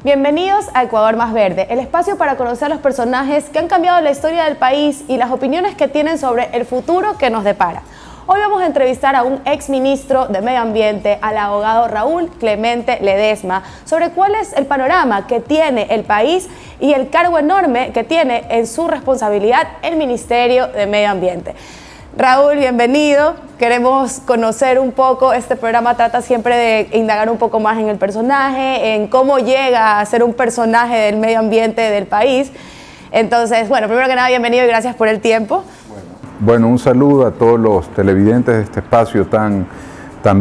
Bienvenidos a Ecuador Más Verde, el espacio para conocer los personajes que han cambiado la historia del país y las opiniones que tienen sobre el futuro que nos depara. Hoy vamos a entrevistar a un exministro de Medio Ambiente, al abogado Raúl Clemente Ledesma, sobre cuál es el panorama que tiene el país y el cargo enorme que tiene en su responsabilidad el Ministerio de Medio Ambiente. Raúl, bienvenido. Queremos conocer un poco, este programa trata siempre de indagar un poco más en el personaje, en cómo llega a ser un personaje del medio ambiente del país. Entonces, bueno, primero que nada, bienvenido y gracias por el tiempo. Bueno, un saludo a todos los televidentes de este espacio tan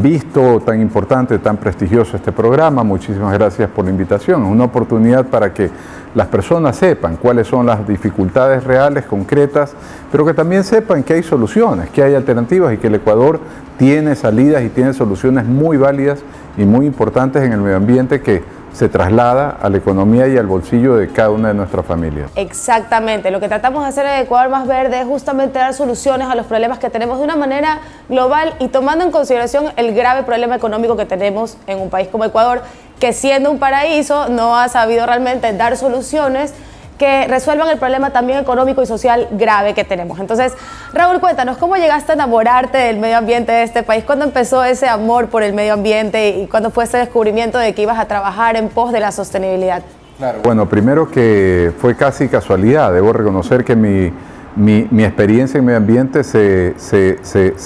visto, tan importante, tan prestigioso este programa. Muchísimas gracias por la invitación. Es una oportunidad para que las personas sepan cuáles son las dificultades reales, concretas, pero que también sepan que hay soluciones, que hay alternativas y que el Ecuador tiene salidas y tiene soluciones muy válidas y muy importantes en el medio ambiente que se traslada a la economía y al bolsillo de cada una de nuestras familias. Exactamente, lo que tratamos de hacer en Ecuador Más Verde es justamente dar soluciones a los problemas que tenemos de una manera global y tomando en consideración el grave problema económico que tenemos en un país como Ecuador, que siendo un paraíso no ha sabido realmente dar soluciones que resuelvan el problema también económico y social grave que tenemos. Entonces, Raúl, cuéntanos, ¿cómo llegaste a enamorarte del medio ambiente de este país? ¿Cuándo empezó ese amor por el medio ambiente y cuándo fue ese descubrimiento de que ibas a trabajar en pos de la sostenibilidad? Claro. Bueno, primero que fue casi casualidad. Debo reconocer que mi experiencia en medio ambiente se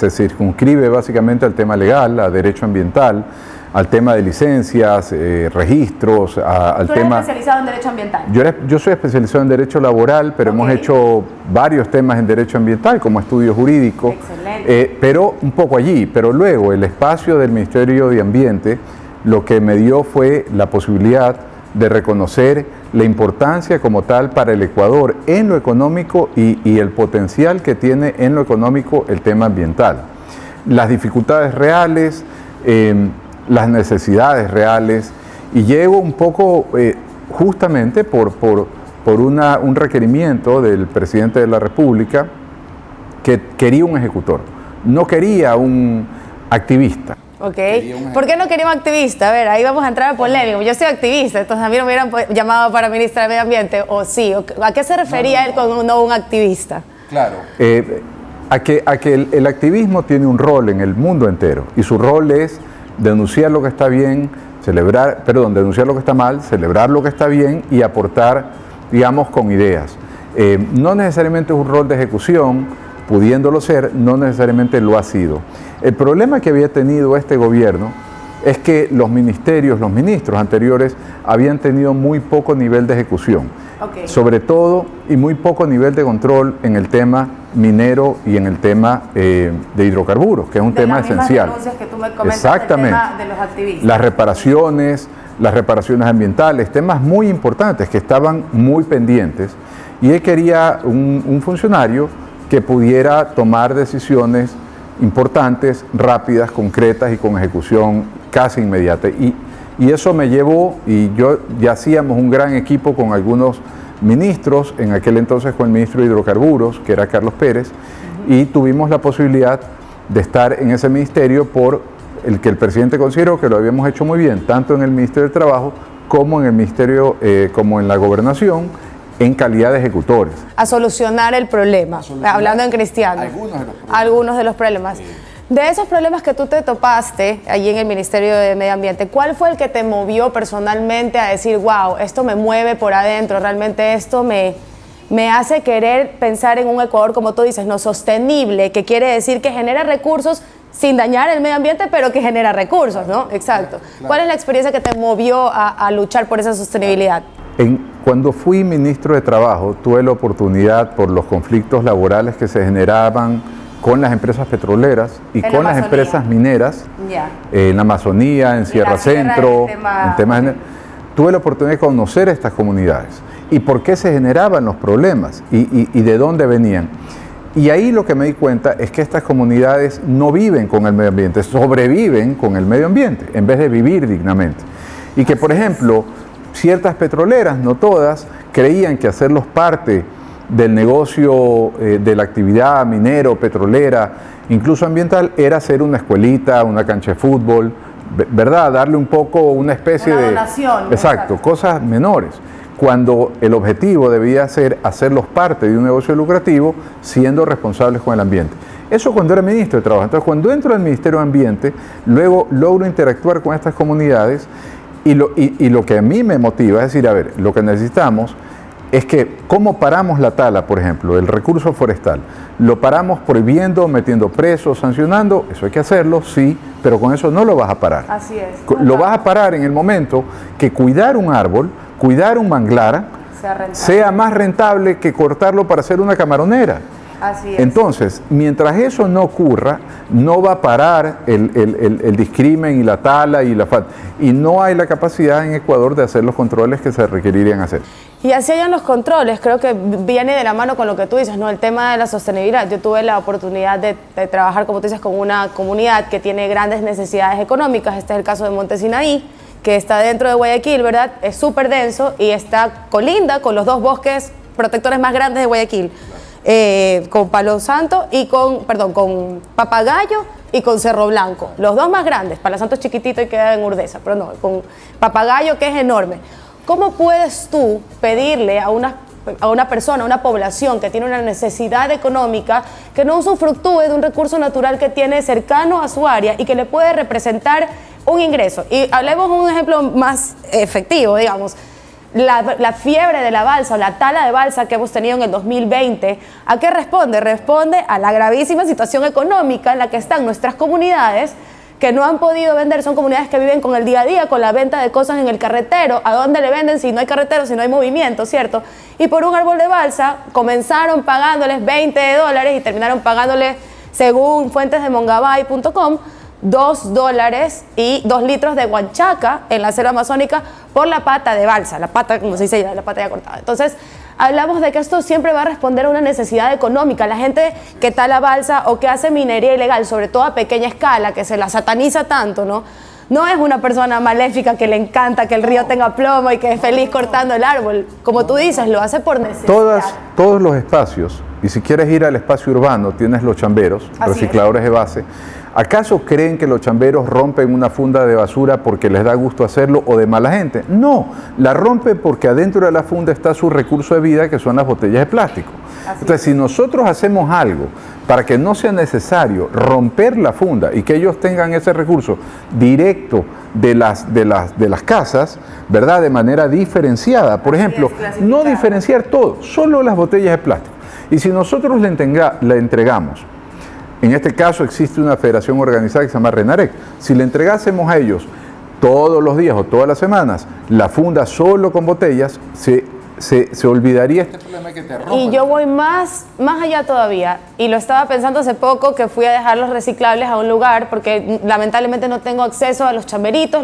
circunscribe básicamente al tema legal, a derecho ambiental, al tema de licencias, registros, al tema... ¿Tú eres especializado en derecho ambiental? Yo soy especializado en derecho laboral, pero hemos hecho varios temas en derecho ambiental como estudio jurídico. Excelente. Pero un poco allí, pero luego el espacio del Ministerio de Ambiente lo que me dio fue la posibilidad de reconocer la importancia como tal para el Ecuador en lo económico y el potencial que tiene en lo económico el tema ambiental. Las dificultades reales, las necesidades reales, y llego un poco justamente por un requerimiento del presidente de la República que quería un ejecutor, no quería un activista. Ok, ¿por qué no quería un activista? A ver, ahí vamos a entrar a polémica. Yo soy activista, entonces a mí no me hubieran llamado para ministra de Medio Ambiente, o sí. ¿A qué se refería él con no un activista? Claro. A que el activismo tiene un rol en el mundo entero, y su rol es denunciar lo que está bien, denunciar lo que está mal, celebrar lo que está bien y aportar, digamos, con ideas. No necesariamente es un rol de ejecución, pudiéndolo ser, no necesariamente lo ha sido. El problema que había tenido este gobierno es que los ministros anteriores habían tenido muy poco nivel de ejecución, sobre todo, y muy poco nivel de control en el tema minero y en el tema de hidrocarburos, que es un tema esencial. Que tú me comentas. Exactamente. Del tema de los activistas. Las reparaciones ambientales, temas muy importantes que estaban muy pendientes, y él quería un funcionario que pudiera tomar decisiones importantes, rápidas, concretas y con ejecución casi inmediata. Y eso me llevó, y ya hacíamos un gran equipo con algunos ministros, en aquel entonces con el ministro de Hidrocarburos, que era Carlos Pérez, y tuvimos la posibilidad de estar en ese ministerio por el que el presidente consideró que lo habíamos hecho muy bien, tanto en el Ministerio del Trabajo como en el Ministerio, como en la Gobernación, en calidad de ejecutores. A solucionar el problema, hablando en cristiano. Algunos de los problemas. Sí. De esos problemas que tú te topaste allí en el Ministerio de Medio Ambiente, ¿cuál fue el que te movió personalmente a decir, wow, esto me mueve por adentro, realmente esto me hace querer pensar en un Ecuador, como tú dices, no sostenible, que quiere decir que genera recursos sin dañar el medio ambiente, pero que genera recursos, ¿no? Exacto. Claro. ¿Cuál es la experiencia que te movió a luchar por esa sostenibilidad? Cuando fui ministro de Trabajo, tuve la oportunidad, por los conflictos laborales que se generaban con las empresas petroleras y con las empresas mineras, en la Amazonía, en Sierra Centro, tuve la oportunidad de conocer estas comunidades y por qué se generaban los problemas y de dónde venían. Y ahí lo que me di cuenta es que estas comunidades no viven con el medio ambiente, sobreviven con el medio ambiente en vez de vivir dignamente. Y que, por ejemplo, ciertas petroleras, no todas, creían que hacerlos parte del negocio, de la actividad minero, petrolera, incluso ambiental, era hacer una escuelita, una cancha de fútbol, ¿verdad? Darle un poco una especie una de... donación. Exacto, cosas menores. Cuando el objetivo debía ser hacerlos parte de un negocio lucrativo, siendo responsables con el ambiente. Eso cuando era ministro de Trabajo. Entonces, cuando entro al Ministerio de Ambiente, luego logro interactuar con estas comunidades y lo que a mí me motiva es decir, a ver, lo que necesitamos es que, ¿cómo paramos la tala, por ejemplo, el recurso forestal? ¿Lo paramos prohibiendo, metiendo presos, sancionando? Eso hay que hacerlo, sí, pero con eso no lo vas a parar. Así es. Lo vas a parar en el momento que cuidar un árbol, cuidar un manglar, sea más rentable que cortarlo para hacer una camaronera. Así es. Entonces, mientras eso no ocurra, no va a parar el discrimen y la tala y la falta. Y no hay la capacidad en Ecuador de hacer los controles que se requerirían hacer. Y así hayan los controles, creo que viene de la mano con lo que tú dices, ¿no? El tema de la sostenibilidad. Yo tuve la oportunidad de trabajar, como tú dices, con una comunidad que tiene grandes necesidades económicas. Este es el caso de Monte Sinaí, que está dentro de Guayaquil, ¿verdad? Es súper denso y está colinda con los dos bosques protectores más grandes de Guayaquil. Con Palo Santo y con Papagayo y con Cerro Blanco, los dos más grandes. Palo Santo es chiquitito y queda en Urdesa, pero no, con Papagayo, que es enorme. ¿Cómo puedes tú pedirle a una persona, a una población que tiene una necesidad económica, que no usufructúe de un recurso natural que tiene cercano a su área y que le puede representar un ingreso? Y hablemos de un ejemplo más efectivo, digamos. La fiebre de la balsa o la tala de balsa que hemos tenido en el 2020, ¿a qué responde? Responde a la gravísima situación económica en la que están nuestras comunidades que no han podido vender. Son comunidades que viven con el día a día, con la venta de cosas en el carretero. ¿A dónde le venden si no hay carretero, si no hay movimiento, cierto? Y por un árbol de balsa comenzaron pagándoles $20 y terminaron pagándoles, según fuentes de mongabay.com, $2 y 2 litros de guanchaca en la selva amazónica por la pata de balsa, la pata, como se dice ya, la pata ya cortada. Entonces, hablamos de que esto siempre va a responder a una necesidad económica. La gente que tala balsa o que hace minería ilegal, sobre todo a pequeña escala, que se la sataniza tanto, ¿no? No es una persona maléfica que le encanta que el río tenga plomo y que es feliz cortando el árbol. Como tú dices, lo hace por necesidad. Todos los espacios, y si quieres ir al espacio urbano, tienes los chamberos, recicladores de base. ¿Acaso creen que los chamberos rompen una funda de basura porque les da gusto hacerlo o de mala gente? No, la rompen porque adentro de la funda está su recurso de vida, que son las botellas de plástico. Entonces, si nosotros hacemos algo para que no sea necesario romper la funda y que ellos tengan ese recurso directo de las casas, ¿verdad? De manera diferenciada. Por ejemplo, no diferenciar todo, solo las botellas de plástico. Y si nosotros le entregamos, en este caso existe una federación organizada que se llama RENAREC, si le entregásemos a ellos todos los días o todas las semanas la funda solo con botellas, se olvidaría este problema que te rompe. Y yo voy más allá todavía, y lo estaba pensando hace poco que fui a dejar los reciclables a un lugar, porque lamentablemente no tengo acceso a los chamberitos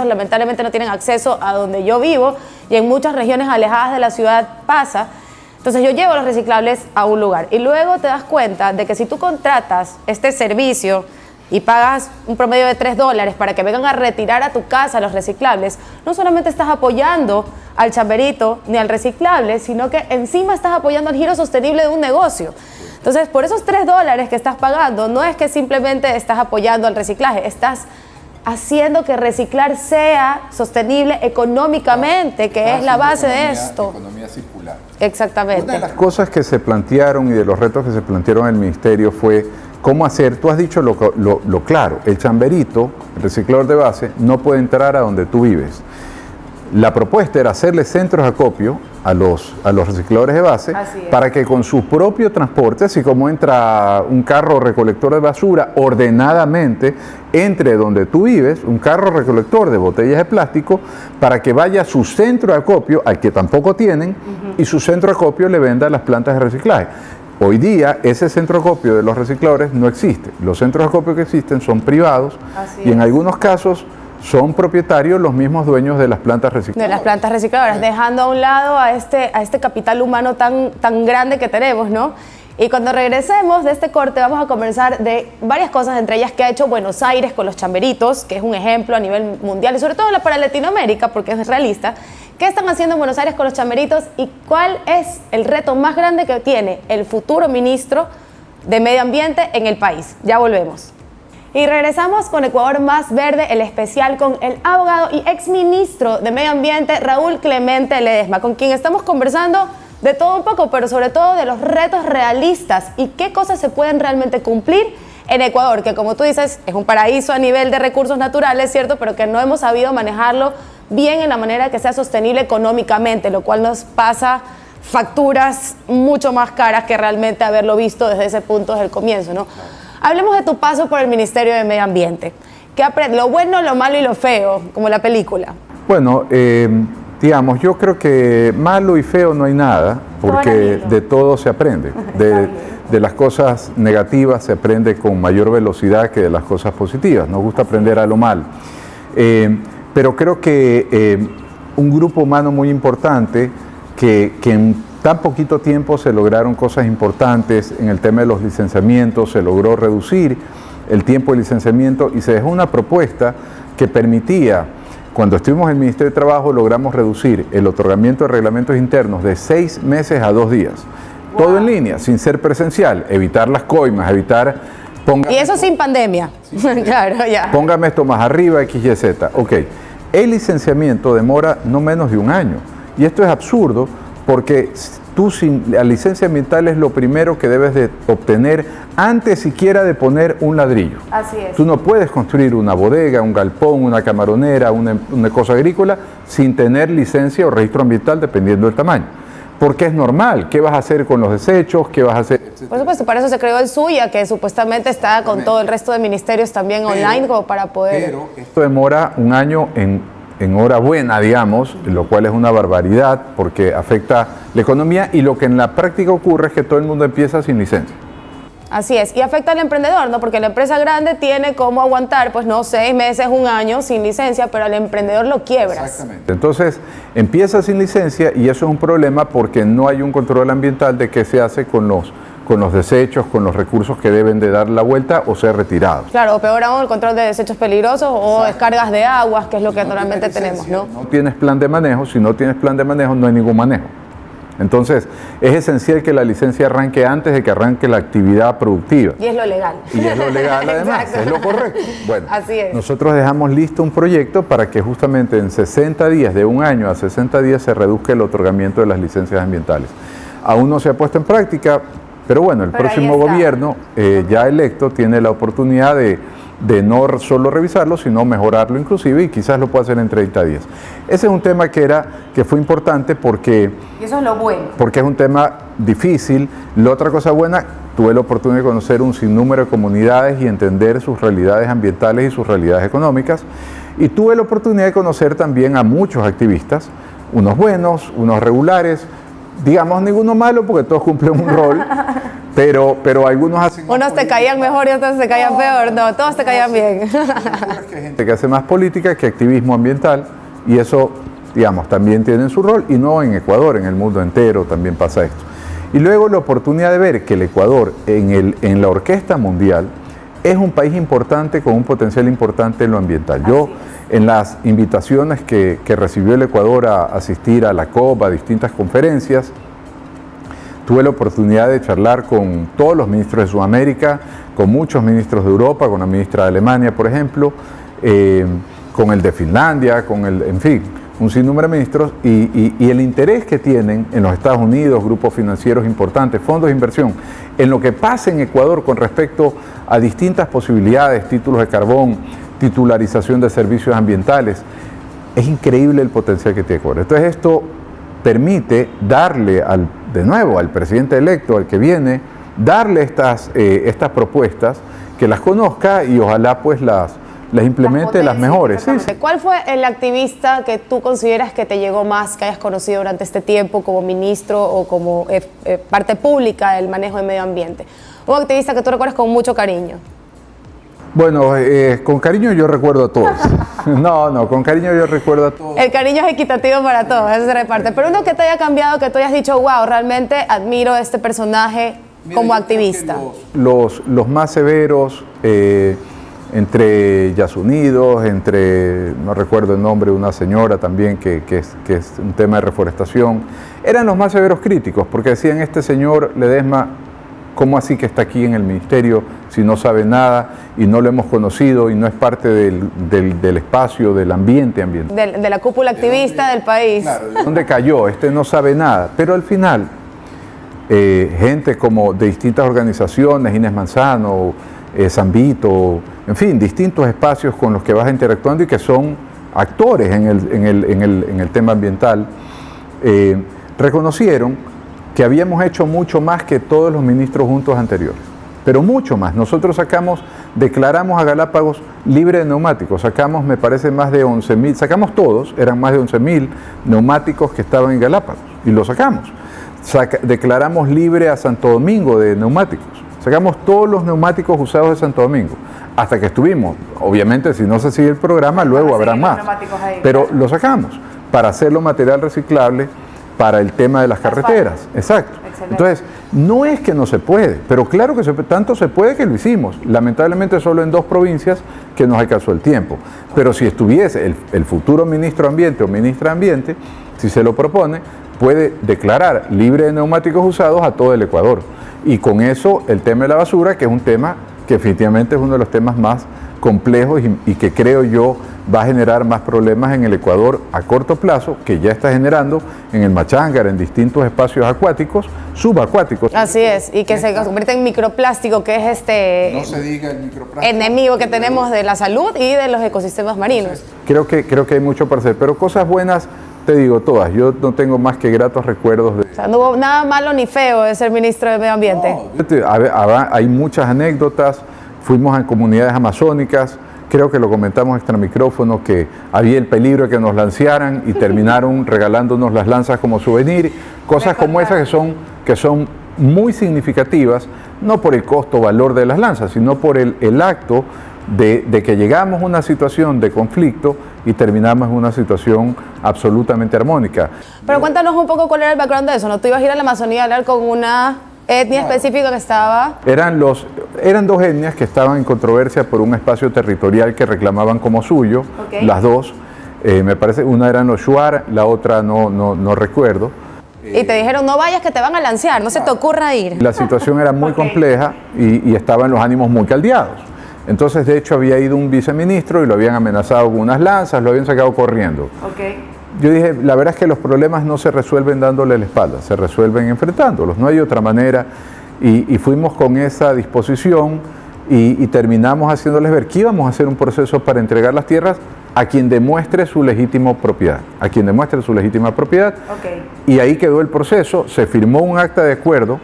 lamentablemente no tienen acceso a donde yo vivo, y en muchas regiones alejadas de la ciudad pasa. Entonces yo llevo los reciclables a un lugar y luego te das cuenta de que si tú contratas este servicio y pagas un promedio de $3 para que vengan a retirar a tu casa los reciclables, no solamente estás apoyando al chamberito ni al reciclable, sino que encima estás apoyando el giro sostenible de un negocio. Entonces, por esos $3 que estás pagando, no es que simplemente estás apoyando al reciclaje, estás haciendo que reciclar sea sostenible económicamente, que es la base de esto. Economía circular. Exactamente. Una de las cosas que se plantearon y de los retos que se plantearon en el ministerio fue cómo hacer, tú has dicho lo claro, el chamberito, el reciclador de base, no puede entrar a donde tú vives. La propuesta era hacerle centros de acopio a los recicladores de base para que con su propio transporte, así como entra un carro recolector de basura ordenadamente, entre donde tú vives, un carro recolector de botellas de plástico, para que vaya a su centro de acopio, al que tampoco tienen, y su centro de acopio le venda a las plantas de reciclaje. Hoy día ese centro de acopio de los recicladores no existe. Los centros de acopio que existen son privados y en algunos casos son propietarios los mismos dueños de las plantas recicladoras. De las plantas recicladoras, dejando a un lado a este capital humano tan grande que tenemos, ¿no? Y cuando regresemos de este corte vamos a conversar de varias cosas, entre ellas que ha hecho Buenos Aires con los chamberitos, que es un ejemplo a nivel mundial y sobre todo para Latinoamérica, porque es realista. ¿Qué están haciendo en Buenos Aires con los chamberitos y cuál es el reto más grande que tiene el futuro ministro de Medio Ambiente en el país? Ya volvemos. Y regresamos con Ecuador Más Verde, el especial con el abogado y exministro de Medio Ambiente, Raúl Clemente Ledesma, con quien estamos conversando de todo un poco, pero sobre todo de los retos realistas y qué cosas se pueden realmente cumplir en Ecuador, que como tú dices, es un paraíso a nivel de recursos naturales, ¿cierto? Pero que no hemos sabido manejarlo bien en la manera que sea sostenible económicamente, lo cual nos pasa facturas mucho más caras que realmente haberlo visto desde ese punto, desde el comienzo, ¿no? Hablemos de tu paso por el Ministerio de Medio Ambiente. ¿Qué lo bueno, lo malo y lo feo, como la película? Bueno, digamos, yo creo que malo y feo no hay nada, porque de todo se aprende. De las cosas negativas se aprende con mayor velocidad que de las cosas positivas. Nos gusta aprender a lo malo. Pero creo que un grupo humano muy importante que en tan poquito tiempo se lograron cosas importantes en el tema de los licenciamientos, se logró reducir el tiempo de licenciamiento y se dejó una propuesta que permitía, cuando estuvimos en el Ministerio de Trabajo, logramos reducir el otorgamiento de reglamentos internos de 6 meses a 2 días. Wow. Todo en línea, sin ser presencial, evitar las coimas, evitar... Y eso sin pandemia. Sí. Claro, ya. Póngame esto más arriba, X, Y, Z. Ok, el licenciamiento demora no menos de 1 año. Y esto es absurdo porque la licencia ambiental es lo primero que debes de obtener antes siquiera de poner un ladrillo. Así es. Tú no puedes construir una bodega, un galpón, una camaronera, una cosa agrícola sin tener licencia o registro ambiental dependiendo del tamaño. Porque es normal. ¿Qué vas a hacer con los desechos? ¿Qué vas a hacer? Por supuesto, para eso se creó el SUYA, que supuestamente está con todo el resto de ministerios también online como para poder... Pero esto demora 1 año en hora buena, digamos, lo cual es una barbaridad porque afecta la economía y lo que en la práctica ocurre es que todo el mundo empieza sin licencia. Así es, y afecta al emprendedor, ¿no? Porque la empresa grande tiene cómo aguantar, pues no, 6 meses, 1 año sin licencia, pero al emprendedor lo quiebras. Exactamente. Entonces, empieza sin licencia y eso es un problema porque no hay un control ambiental de qué se hace con los desechos, con los recursos que deben de dar la vuelta o ser retirados. Claro, o peor aún, el control de desechos peligrosos o descargas de aguas, que es lo que normalmente tenemos, ¿no? No tienes plan de manejo, si no tienes plan de manejo no hay ningún manejo. Entonces, es esencial que la licencia arranque antes de que arranque la actividad productiva. Y es lo legal. Y es lo legal además, es lo correcto. Bueno, así es. Nosotros dejamos listo un proyecto para que justamente en 60 días, de 1 año a 60 días, se reduzca el otorgamiento de las licencias ambientales. Aún no se ha puesto en práctica, pero bueno, el próximo gobierno ya electo tiene la oportunidad de no solo revisarlo, sino mejorarlo inclusive y quizás lo pueda hacer en 30 días. Ese es un tema que fue importante porque... Y eso es lo bueno. Porque es un tema difícil. La otra cosa buena, tuve la oportunidad de conocer un sinnúmero de comunidades y entender sus realidades ambientales y sus realidades económicas. Y tuve la oportunidad de conocer también a muchos activistas, unos buenos, unos regulares, digamos ninguno malo porque todos cumplen un rol. Pero algunos hacen... Unos te caían mejor y otros te caían peor. No, todos te caían bien. Hay gente que hace más política que activismo ambiental y eso, digamos, también tiene su rol y no en Ecuador, en el mundo entero también pasa esto. Y luego la oportunidad de ver que el Ecuador en la orquesta mundial es un país importante con un potencial importante en lo ambiental. Yo, en las invitaciones que recibió el Ecuador a asistir a la COP, a distintas conferencias, tuve la oportunidad de charlar con todos los ministros de Sudamérica, con muchos ministros de Europa, con la ministra de Alemania, por ejemplo, con el de Finlandia, en fin, un sinnúmero de ministros, y el interés que tienen en los Estados Unidos, grupos financieros importantes, fondos de inversión, en lo que pasa en Ecuador con respecto a distintas posibilidades, títulos de carbón, titularización de servicios ambientales, es increíble el potencial que tiene Ecuador. Entonces esto permite darle de nuevo al presidente electo, al que viene, darle estas propuestas, que las conozca y ojalá pues las implemente, las mejores. Sí, sí. ¿Cuál fue el activista que tú consideras que te llegó más, que hayas conocido durante este tiempo como ministro o como parte pública del manejo del medio ambiente? Un activista que tú recuerdas con mucho cariño. Bueno, con cariño yo recuerdo a todos. No, con cariño yo recuerdo a todos. El cariño es equitativo para todos, eso se reparte. Pero uno que te haya cambiado, que tú hayas dicho, wow, realmente admiro a este personaje como activista. Los más severos, entre Yasunidos, no recuerdo el nombre de una señora también que es un tema de reforestación, eran los más severos críticos, porque decían, este señor Ledesma ¿cómo así que está aquí en el ministerio si no sabe nada y no lo hemos conocido y no es parte del espacio, del ambiente ambiental? De la cúpula activista del país. Claro, ¿de dónde cayó? Este no sabe nada. Pero al final, gente como de distintas organizaciones, Inés Manzano, Zambito, en fin, distintos espacios con los que vas interactuando y que son actores en el tema ambiental, reconocieron que habíamos hecho mucho más que todos los ministros juntos anteriores, pero mucho más. Nosotros declaramos a Galápagos libre de neumáticos, sacamos, me parece, más de 11.000, sacamos todos, eran más de 11.000 neumáticos que estaban en Galápagos, y los sacamos. Declaramos libre a Santo Domingo de neumáticos, sacamos todos los neumáticos usados de Santo Domingo, hasta que estuvimos. Obviamente, si no se sigue el programa, luego habrá más, pero lo sacamos para hacerlo material reciclable para el tema de las carreteras. Exacto. Excelente. Entonces, no es que no se puede, pero claro que tanto se puede que lo hicimos. Lamentablemente solo en 2 provincias que nos alcanzó el tiempo. Pero si estuviese el futuro ministro de Ambiente o ministra de Ambiente, si se lo propone, puede declarar libre de neumáticos usados a todo el Ecuador. Y con eso el tema de la basura, que es un tema que definitivamente es uno de los temas más complejos y que creo yo va a generar más problemas en el Ecuador a corto plazo, que ya está generando en el Machangar, en distintos espacios acuáticos, subacuáticos. Así es, y que se convierte en microplástico, que es no se diga el microplástico, enemigo que tenemos de la salud y de los ecosistemas marinos. Creo que hay mucho para hacer, pero cosas buenas, te digo todas. Yo no tengo más que gratos recuerdos de... O sea, no hubo nada malo ni feo de ser ministro de Medio Ambiente. No, hay muchas anécdotas. Fuimos a comunidades amazónicas, creo que lo comentamos extra micrófono, que había el peligro de que nos lancearan y terminaron regalándonos las lanzas como souvenir, cosas como esas que son muy significativas, no por el costo o valor de las lanzas, sino por el acto de que llegamos a una situación de conflicto y terminamos en una situación absolutamente armónica. Pero cuéntanos un poco cuál era el background de eso, ¿no? Tú ibas a ir a la Amazonía a hablar con una etnia específica que estaba... Eran 2 etnias que estaban en controversia por un espacio territorial que reclamaban como suyo, las 2. Me parece, una eran los Shuar, la otra no recuerdo. Y te dijeron, no vayas que te van a lancear, no se te ocurra ir. La situación era muy compleja y estaban los ánimos muy caldeados. Entonces, de hecho, había ido un viceministro y lo habían amenazado con unas lanzas, lo habían sacado corriendo. Yo dije, la verdad es que los problemas no se resuelven dándole la espalda, se resuelven enfrentándolos, no hay otra manera. Y fuimos con esa disposición y terminamos haciéndoles ver que íbamos a hacer un proceso para entregar las tierras a quien demuestre su legítima propiedad, Y ahí quedó el proceso, se firmó un acta de acuerdo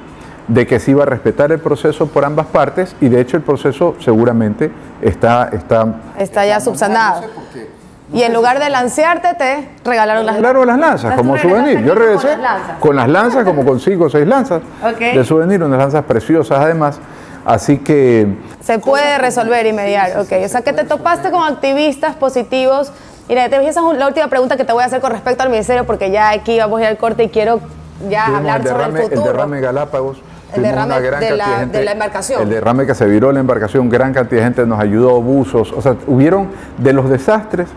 de que se iba a respetar el proceso por ambas partes y de hecho el proceso seguramente está ya subsanado. Y en lugar de lancearte, te regalaron las lanzas. Claro, las lanzas, como souvenir. Yo regresé con las lanzas, como con 5 o 6 lanzas de souvenir, unas lanzas preciosas además. Así que... Se puede resolver y mediar, o sea que te topaste con activistas positivos. Mira, esa es la última pregunta que te voy a hacer con respecto al ministerio, porque ya aquí vamos a ir al corte y quiero ya hablar sobre el futuro. El derrame Galápagos. El derrame de la embarcación. El derrame que se viró la embarcación, gran cantidad de gente nos ayudó, buzos. O sea, hubieron de los desastres...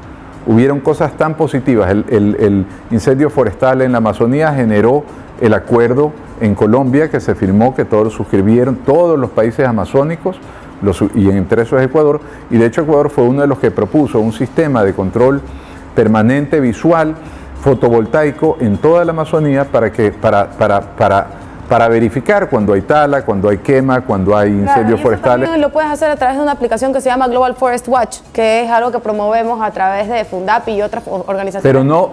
Hubieron cosas tan positivas. El incendio forestal en la Amazonía generó el acuerdo en Colombia que se firmó, que todos suscribieron, todos los países amazónicos, y entre esos Ecuador. Y de hecho Ecuador fue uno de los que propuso un sistema de control permanente visual fotovoltaico en toda la Amazonía para verificar cuando hay tala, cuando hay quema, cuando hay incendios forestales. Lo puedes hacer a través de una aplicación que se llama Global Forest Watch, que es algo que promovemos a través de Fundapi y otras organizaciones.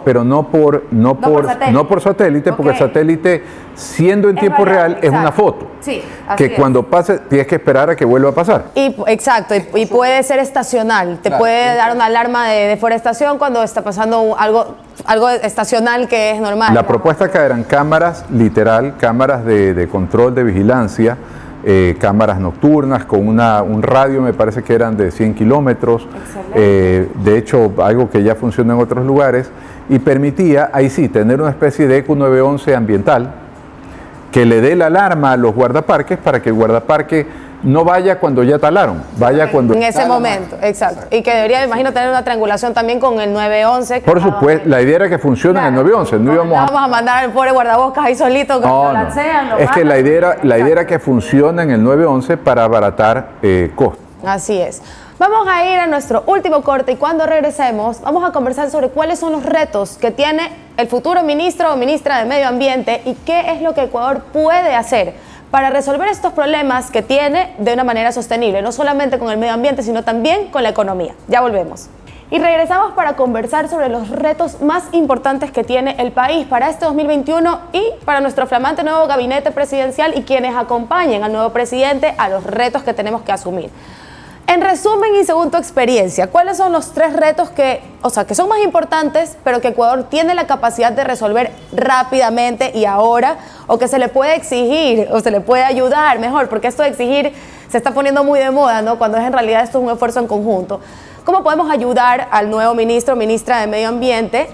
Pero no por satélite, porque el satélite, siendo en tiempo real, es una foto. Sí, que cuando pase, tienes que esperar a que vuelva a pasar. Exacto, y puede ser estacional. Te puede dar una alarma de deforestación cuando está pasando algo estacional que es normal. La propuesta acá eran cámaras, literal, cámaras de control de vigilancia, cámaras nocturnas con un radio, me parece que eran de 100 kilómetros. De hecho, algo que ya funciona en otros lugares, y permitía, ahí sí, tener una especie de ECU 911 ambiental, que le dé la alarma a los guardaparques para que el guardaparque no vaya cuando ya talaron, vaya cuando... En ese momento, exacto. Y que debería, me imagino, tener una triangulación también con el 911. Por supuesto, la idea era que funcione en el 911. No íbamos a mandar al pobre guardaboscas ahí solito. No, no. Es que la idea era que funcione en el 911 para abaratar costos. Así es. Vamos a ir a nuestro último corte y cuando regresemos vamos a conversar sobre cuáles son los retos que tiene el futuro ministro o ministra de Medio Ambiente y qué es lo que Ecuador puede hacer para resolver estos problemas que tiene de una manera sostenible, no solamente con el medio ambiente, sino también con la economía. Ya volvemos. Y regresamos para conversar sobre los retos más importantes que tiene el país para este 2021 y para nuestro flamante nuevo gabinete presidencial y quienes acompañen al nuevo presidente a los retos que tenemos que asumir. En resumen y según tu experiencia, ¿cuáles son los 3 retos que son más importantes, pero que Ecuador tiene la capacidad de resolver rápidamente y ahora, o que se le puede exigir o se le puede ayudar mejor? Porque esto de exigir se está poniendo muy de moda, ¿no? Cuando en realidad esto es un esfuerzo en conjunto. ¿Cómo podemos ayudar al nuevo ministro o ministra de Medio Ambiente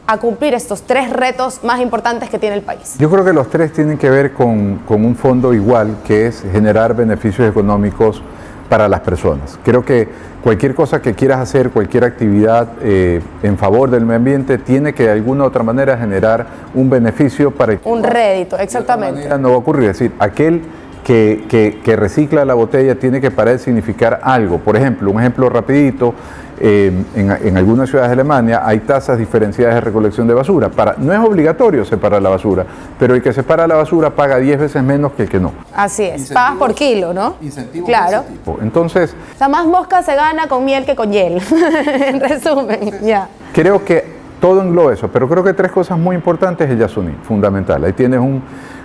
a cumplir estos 3 retos más importantes que tiene el país? Yo creo que los 3 tienen que ver con un fondo igual, que es generar beneficios económicos para las personas. Creo que cualquier cosa que quieras hacer, cualquier actividad en favor del medio ambiente, tiene que de alguna u otra manera generar un beneficio para... Un rédito, exactamente. De otra manera no va a ocurrir. Es decir, aquel que recicla la botella tiene que para él significar algo. Por ejemplo, un ejemplo rapidito, en algunas ciudades de Alemania hay tasas diferenciadas de recolección de basura. No es obligatorio separar la basura, pero el que separa la basura paga 10 veces menos que el que no. Así es, pagas por kilo, ¿no? Incentivos claro. De ese tipo. Entonces... O sea, más mosca se gana con miel que con hiel, en resumen, ya. Creo que todo engloba eso, pero creo que 3 cosas muy importantes el Yasuní, fundamental. Ahí tienes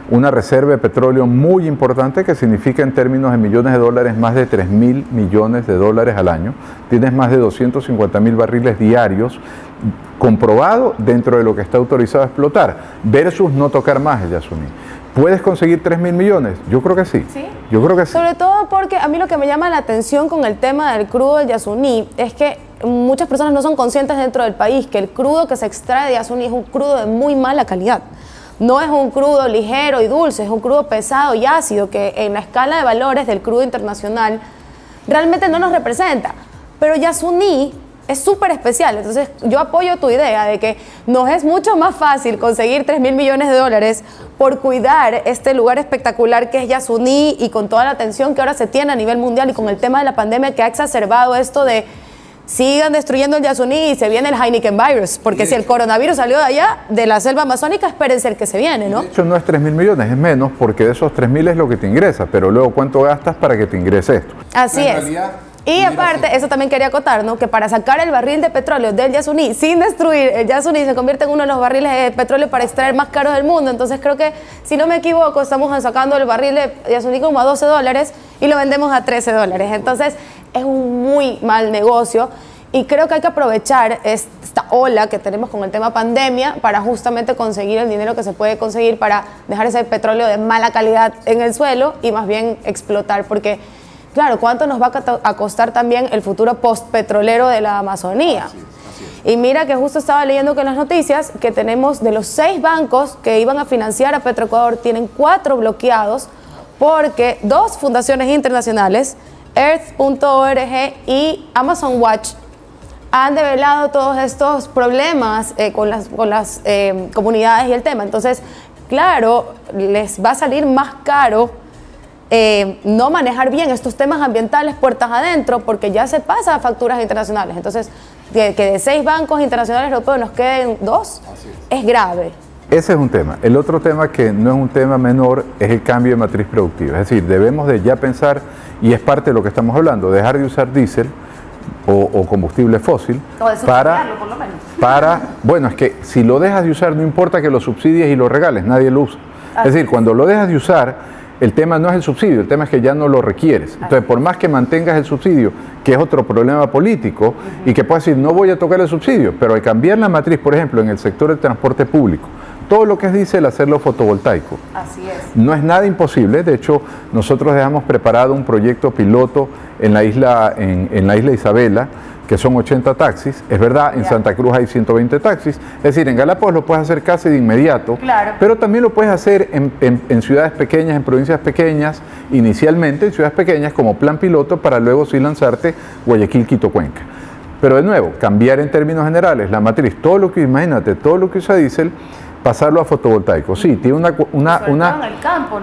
una reserva de petróleo muy importante que significa en términos de millones de dólares más de 3.000 millones de dólares al año. Tienes más de 250.000 barriles diarios comprobado dentro de lo que está autorizado a explotar versus no tocar más el Yasuní. ¿Puedes conseguir 3.000 millones? Yo creo que sí. ¿Sí? Yo creo que sí. Sobre todo porque a mí lo que me llama la atención con el tema del crudo del Yasuní es que muchas personas no son conscientes dentro del país que el crudo que se extrae de Yasuní es un crudo de muy mala calidad. No es un crudo ligero y dulce, es un crudo pesado y ácido que en la escala de valores del crudo internacional realmente no nos representa. Pero Yasuní es súper especial, entonces yo apoyo tu idea de que nos es mucho más fácil conseguir 3.000 millones de dólares por cuidar este lugar espectacular que es Yasuní y con toda la atención que ahora se tiene a nivel mundial y con el tema de la pandemia que ha exacerbado esto de sigan destruyendo el Yasuní y se viene el Heineken virus, porque si el coronavirus salió de allá, de la selva amazónica, espérense el que se viene, ¿no? De hecho no es 3.000 millones, es menos, porque de esos 3.000 es lo que te ingresa, pero luego ¿cuánto gastas para que te ingrese esto? Así es. Y aparte, eso también quería acotar, ¿no? Que para sacar el barril de petróleo del Yasuní sin destruir el Yasuní se convierte en uno de los barriles de petróleo para extraer más caros del mundo. Entonces creo que, si no me equivoco, estamos sacando el barril de Yasuní como a $12 y lo vendemos a $13. Entonces es un muy mal negocio y creo que hay que aprovechar esta ola que tenemos con el tema pandemia para justamente conseguir el dinero que se puede conseguir para dejar ese petróleo de mala calidad en el suelo y más bien explotar, porque claro, ¿cuánto nos va a costar también el futuro postpetrolero de la Amazonía? Así es. Y mira que justo estaba leyendo que en las noticias que tenemos de los 6 bancos que iban a financiar a Petroecuador, tienen 4 bloqueados porque 2 fundaciones internacionales, Earth.org y Amazon Watch, han develado todos estos problemas con las comunidades y el tema. Entonces, claro, les va a salir más caro no manejar bien estos temas ambientales puertas adentro, porque ya se pasa a facturas internacionales. Entonces, que de 6 bancos internacionales europeos nos queden 2, es grave. Ese es un tema. El otro tema que no es un tema menor es el cambio de matriz productiva. Es decir, debemos de ya pensar, y es parte de lo que estamos hablando, dejar de usar diésel o combustible fósil bueno, es que si lo dejas de usar no importa que lo subsidies y lo regales, nadie lo usa. Es decir, cuando lo dejas de usar, el tema no es el subsidio, el tema es que ya no lo requieres. Entonces, por más que mantengas el subsidio, que es otro problema político, y que puedas decir, no voy a tocar el subsidio, pero al cambiar la matriz, por ejemplo, en el sector del transporte público, todo lo que es diésel, hacerlo fotovoltaico. Así es. No es nada imposible. De hecho, nosotros dejamos preparado un proyecto piloto en la isla Isabela, que son 80 taxis. Es verdad, en Santa Cruz hay 120 taxis. Es decir, en Galápagos lo puedes hacer casi de inmediato, pero también lo puedes hacer en ciudades pequeñas, en provincias pequeñas, inicialmente en ciudades pequeñas como plan piloto para luego sí lanzarte Guayaquil, Quito, Cuenca. Pero de nuevo, cambiar en términos generales la matriz, todo lo que, imagínate, todo lo que usa diésel, pasarlo a fotovoltaico. Sí, tiene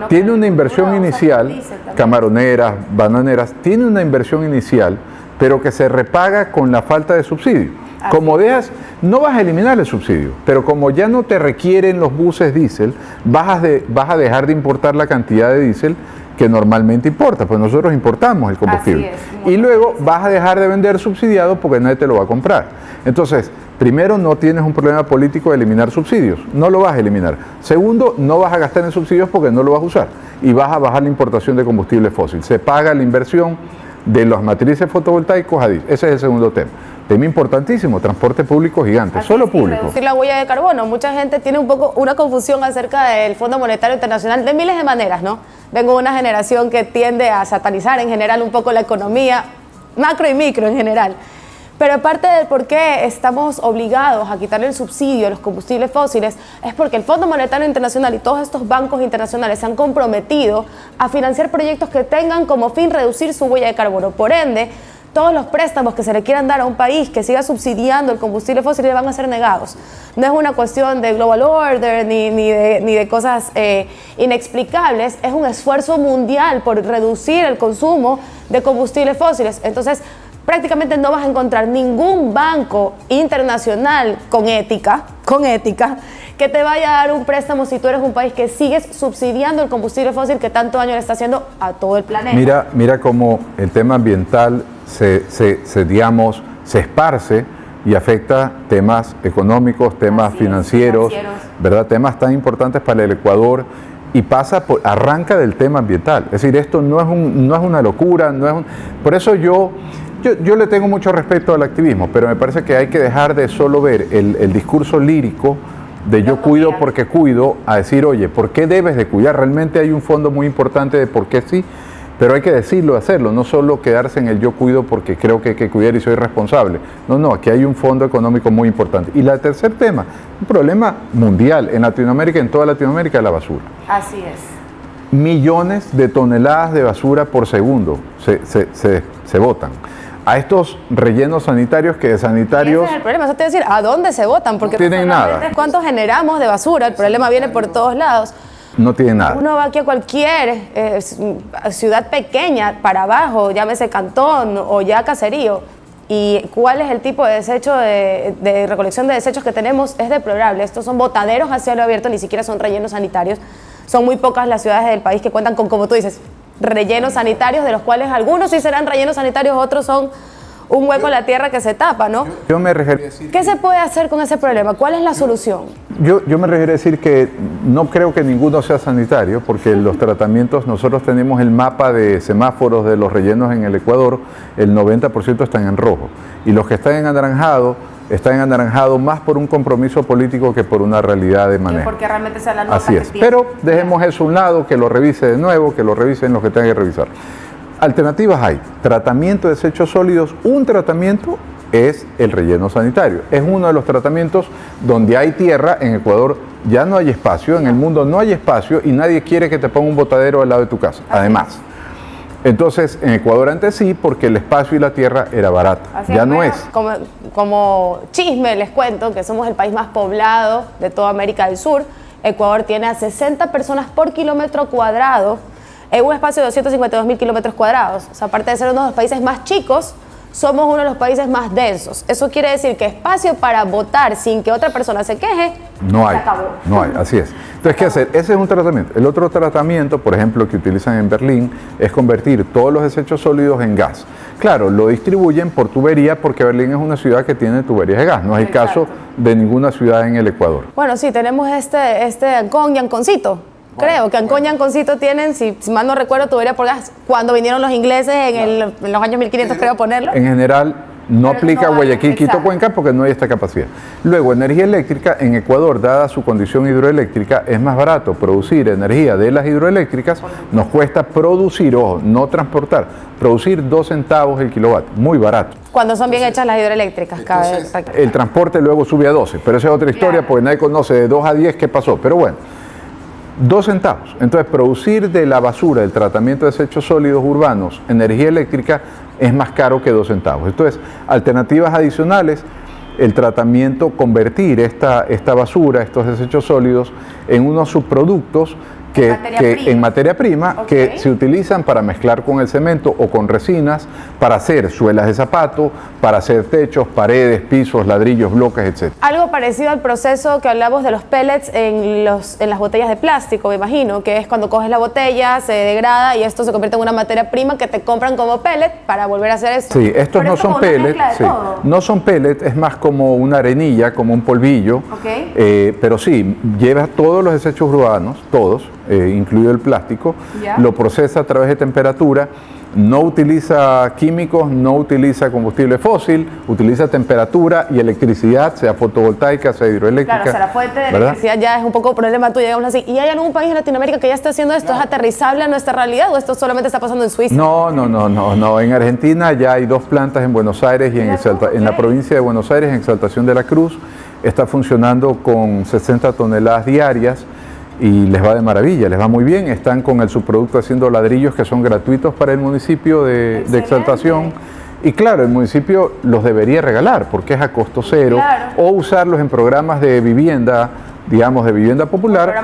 tiene una inversión inicial, camaroneras, bananeras, tiene una inversión inicial, pero que se repaga con la falta de subsidio. Como dejas, no vas a eliminar el subsidio, pero como ya no te requieren los buses diésel, vas a dejar de importar la cantidad de diésel que normalmente importa, pues nosotros importamos el combustible. Y luego vas a dejar de vender subsidiado porque nadie te lo va a comprar. Entonces, primero, no tienes un problema político de eliminar subsidios, no lo vas a eliminar. Segundo, no vas a gastar en subsidios porque no lo vas a usar y vas a bajar la importación de combustible fósil. Se paga la inversión de las matrices fotovoltaicos a diésel. Ese es el segundo tema. Tema importantísimo, transporte público gigante, solo público. Reducir la huella de carbono. Mucha gente tiene un poco una confusión acerca del Fondo Monetario Internacional de miles de maneras, ¿no? Vengo de una generación que tiende a satanizar en general un poco la economía, macro y micro en general. Pero parte del por qué estamos obligados a quitarle el subsidio a los combustibles fósiles es porque el Fondo Monetario Internacional y todos estos bancos internacionales se han comprometido a financiar proyectos que tengan como fin reducir su huella de carbono. Por ende, todos los préstamos que se le quieran dar a un país que siga subsidiando el combustible fósil le van a ser negados. No es una cuestión de global order ni de cosas inexplicables, es un esfuerzo mundial por reducir el consumo de combustibles fósiles. Entonces, prácticamente no vas a encontrar ningún banco internacional con ética, que te vaya a dar un préstamo si tú eres un país que sigues subsidiando el combustible fósil que tanto daño le está haciendo a todo el planeta. Mira cómo el tema ambiental se esparce y afecta temas económicos, temas financieros, ¿verdad? Temas tan importantes para el Ecuador y arranca del tema ambiental. Es decir, esto no es una locura, por eso yo le tengo mucho respeto al activismo, pero me parece que hay que dejar de solo ver el discurso lírico de yo cuido porque cuido, a decir, oye, ¿por qué debes de cuidar? Realmente hay un fondo muy importante de por qué sí, pero hay que decirlo, hacerlo, no solo quedarse en el yo cuido porque creo que hay que cuidar y soy responsable. No, aquí hay un fondo económico muy importante. Y el tercer tema, un problema mundial en Latinoamérica, en toda Latinoamérica, la basura. Así es. Millones de toneladas de basura por segundo se botan a estos rellenos sanitarios que de sanitarios... Ese es el problema, eso te decir, ¿a dónde se botan? Porque no tienen nada. ¿Cuánto generamos de basura? El problema viene por todos lados. No tiene nada. Uno va aquí a cualquier ciudad pequeña para abajo, llámese cantón o ya caserío, y cuál es el tipo de desecho de recolección de desechos que tenemos es deplorable. Estos son botaderos a cielo abierto, ni siquiera son rellenos sanitarios. Son muy pocas las ciudades del país que cuentan con, como tú dices, rellenos sanitarios, de los cuales algunos sí serán rellenos sanitarios, otros son un hueco en la tierra que se tapa, ¿no? Yo me refería a decir... ¿Qué se puede hacer con ese problema? ¿Cuál es la solución? Yo me refería a decir que no creo que ninguno sea sanitario, porque los tratamientos, nosotros tenemos el mapa de semáforos de los rellenos en el Ecuador, el 90% están en rojo, y los que están en anaranjado más por un compromiso político que por una realidad de manejo. Porque realmente sea la norma. Así es, pero dejemos eso a un lado, que lo revise de nuevo, que lo revisen los que tengan que revisar. Alternativas hay, tratamiento de desechos sólidos, un tratamiento es el relleno sanitario. Es uno de los tratamientos donde hay tierra, en Ecuador ya no hay espacio, en el mundo no hay espacio y nadie quiere que te ponga un botadero al lado de tu casa, además. Entonces, en Ecuador antes sí, porque el espacio y la tierra era barata, ya no es. Como chisme les cuento que somos el país más poblado de toda América del Sur. Ecuador tiene a 60 personas por kilómetro cuadrado, en un espacio de 252.000 kilómetros cuadrados. O sea, aparte de ser uno de los países más chicos, somos uno de los países más densos. Eso quiere decir que espacio para votar sin que otra persona se queje, no hay, se acabó. No hay, así es. Entonces, ¿qué hacer? Ese es un tratamiento. El otro tratamiento, por ejemplo, que utilizan en Berlín, es convertir todos los desechos sólidos en gas. Claro, lo distribuyen por tubería porque Berlín es una ciudad que tiene tuberías de gas. No es el caso de ninguna ciudad en el Ecuador. Bueno, sí, tenemos este Ancón y Anconcito. Creo que Ancón y Anconcito tienen, si mal no recuerdo, tubería por gas. Cuando vinieron los ingleses en los años 1500, creo ponerlo. En general, No aplica a Guayaquil, Quito, exacto. Cuenca porque no hay esta capacidad. Luego, energía eléctrica en Ecuador, dada su condición hidroeléctrica, es más barato producir energía de las hidroeléctricas. Nos cuesta producir, ojo, no transportar, producir 2 centavos el kilovatio, muy barato. Cuando son bien hechas las hidroeléctricas, cabe recalcar. El transporte luego sube a 12, pero esa es otra historia porque nadie conoce de 2 a 10 qué pasó. Pero bueno, 2 centavos. Entonces, producir de la basura, del tratamiento de desechos sólidos urbanos, energía eléctrica es más caro que 2 centavos. Entonces, alternativas adicionales, el tratamiento, convertir esta basura, estos desechos sólidos, en unos subproductos en materia prima que se utilizan para mezclar con el cemento o con resinas para hacer suelas de zapato, para hacer techos, paredes, pisos, ladrillos, bloques, etc. Algo parecido al proceso que hablamos de los pellets en las botellas de plástico, me imagino, que es cuando coges la botella, se degrada y esto se convierte en una materia prima que te compran como pellet para volver a hacer eso. Sí, estos no son pellets, no son pellets, es más como una arenilla, como un polvillo, pero sí, lleva todos los desechos urbanos, todos, incluido el plástico, lo procesa a través de temperatura, no utiliza químicos, no utiliza combustible fósil, utiliza temperatura y electricidad, sea fotovoltaica, sea hidroeléctrica. Claro, o sea, la fuente de electricidad ya es un poco problema tuyo, digamos así. ¿Y hay algún país en Latinoamérica que ya esté haciendo esto? ¿Es aterrizable a nuestra realidad o esto solamente está pasando en Suiza? No. En Argentina ya hay 2 plantas en Buenos Aires y en la provincia de Buenos Aires, en Exaltación de la Cruz, está funcionando con 60 toneladas diarias. Y les va de maravilla, les va muy bien. Están con el subproducto haciendo ladrillos que son gratuitos para el municipio de Exaltación. Y claro, el municipio los debería regalar porque es a costo cero, o usarlos en programas de vivienda, digamos, de vivienda popular,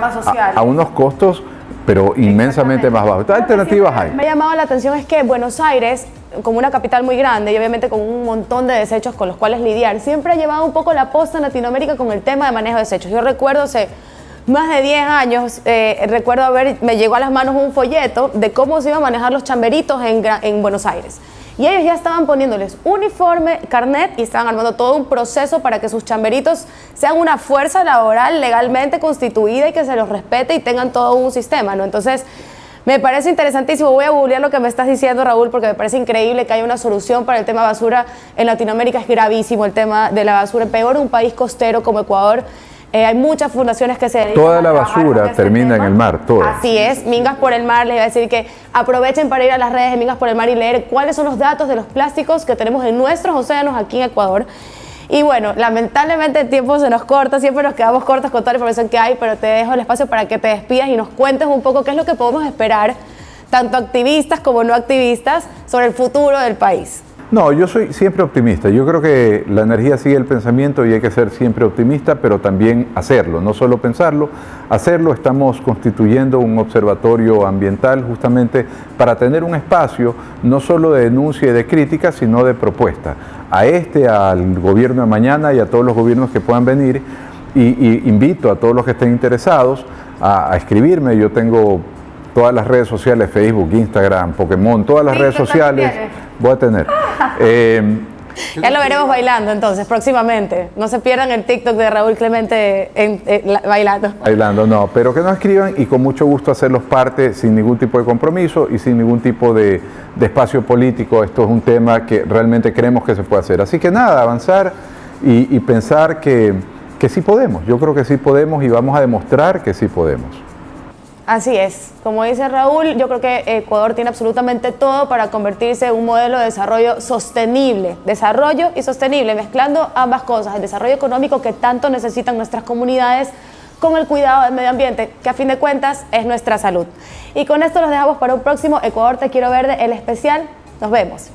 a unos costos, pero inmensamente más bajos. Estas alternativas hay. Me ha llamado la atención es que Buenos Aires, como una capital muy grande y obviamente con un montón de desechos con los cuales lidiar, siempre ha llevado un poco la posta en Latinoamérica con el tema de manejo de desechos. Yo recuerdo más de 10 años, me llegó a las manos un folleto de cómo se iban a manejar los chamberitos en Buenos Aires. Y ellos ya estaban poniéndoles uniforme, carnet y estaban armando todo un proceso para que sus chamberitos sean una fuerza laboral legalmente constituida y que se los respete y tengan todo un sistema, ¿no? Entonces, me parece interesantísimo. Voy a googlear lo que me estás diciendo, Raúl, porque me parece increíble que haya una solución para el tema basura. En Latinoamérica es gravísimo el tema de la basura, peor en un país costero como Ecuador. Hay muchas fundaciones que se dedican toda la basura termina en el mar, toda. Así es, Mingas por el Mar, les voy a decir que aprovechen para ir a las redes de Mingas por el Mar y leer cuáles son los datos de los plásticos que tenemos en nuestros océanos aquí en Ecuador. Y bueno, lamentablemente el tiempo se nos corta, siempre nos quedamos cortos con toda la información que hay, pero te dejo el espacio para que te despidas y nos cuentes un poco qué es lo que podemos esperar, tanto activistas como no activistas, sobre el futuro del país. No, yo soy siempre optimista. Yo creo que la energía sigue el pensamiento y hay que ser siempre optimista, pero también hacerlo, no solo pensarlo, hacerlo. Estamos constituyendo un observatorio ambiental justamente para tener un espacio no solo de denuncia y de crítica, sino de propuesta. Al gobierno de mañana y a todos los gobiernos que puedan venir, y invito a todos los que estén interesados a escribirme. Yo tengo todas las redes sociales, Facebook, Instagram, Pokémon, todas las redes sociales voy a tener. Ya lo veremos bailando entonces, próximamente. No se pierdan el TikTok de Raúl Clemente bailando. Bailando, no, pero que nos escriban y con mucho gusto hacerlos parte sin ningún tipo de compromiso y sin ningún tipo de espacio político. Esto es un tema que realmente creemos que se puede hacer. Así que nada, avanzar y pensar que sí podemos. Yo creo que sí podemos y vamos a demostrar que sí podemos. Así es, como dice Raúl, yo creo que Ecuador tiene absolutamente todo para convertirse en un modelo de desarrollo sostenible, desarrollo y sostenible, mezclando ambas cosas, el desarrollo económico que tanto necesitan nuestras comunidades con el cuidado del medio ambiente, que a fin de cuentas es nuestra salud. Y con esto los dejamos para un próximo Ecuador Te Quiero Verde, el especial. Nos vemos.